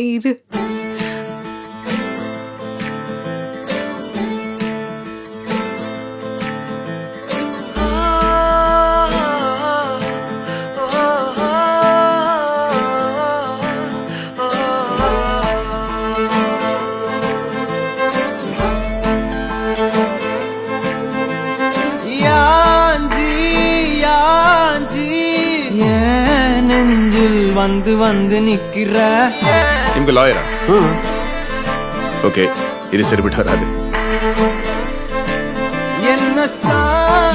இரு. வந்து வந்து நிக்கிற இவங்க லாயரா? ஓகே, இது சரிபட்டு வராது.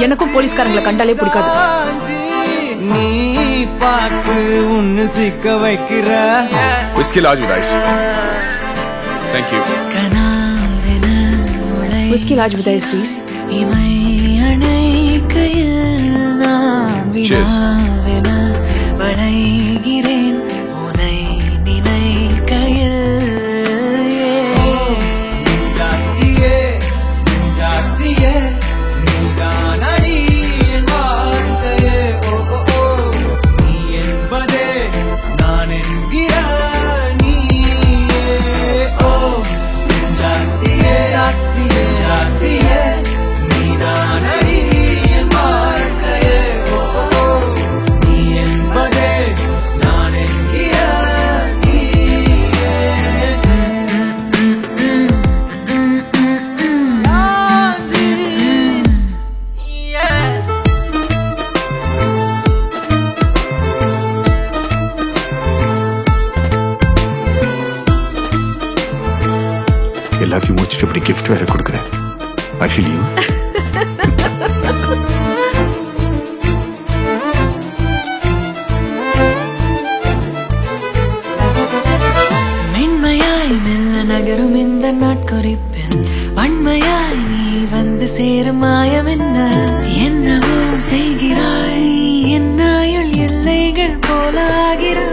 எனக்கும் போலீஸ்காரங்களை கண்டாலே பிடிக்காது. நீ பார்த்து உன்னு சிக்க வைக்கிற whiskey large with ice. Thank you. Whiskey large with ice, please. Cheers. எல்லாத்தையும் முடிச்சுட்டு இப்படி கிஃப்ட் வேற கொடுக்குறேன். I feel you. மென்மையாய் மெல்ல நகரும் இந்த நாட்குறிப்பில் வன்மையாய் நீ வந்து சேரும் மாயம் என்ன? என்னவோ செய்கிறாய் என்னாயுள் எல்லைகள் போலாகிறாய்.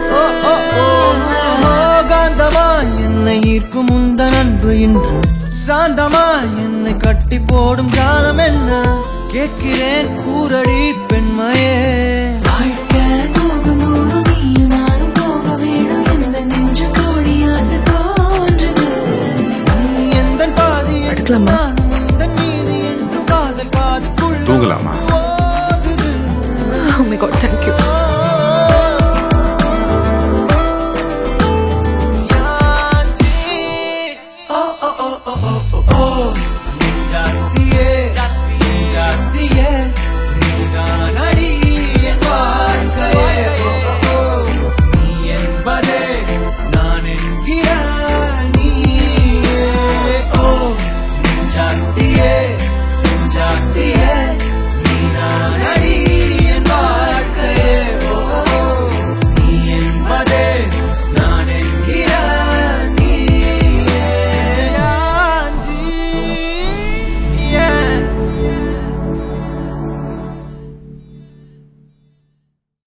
என்னை ஈர்க்கும் உந்தன் அன்பு இன்று சாந்தமா என்னை கட்டி போடும் ஜாலம் என்ன? கேட்கிறேன் கூரடி பெண்மையே. வாழ்க்கை கோபமூறு நீயும் நானும் போக வேணும் எந்த நெஞ்சு கோடி ஆசை தோன்றுது. எந்த பாதி எடுக்கலாமா?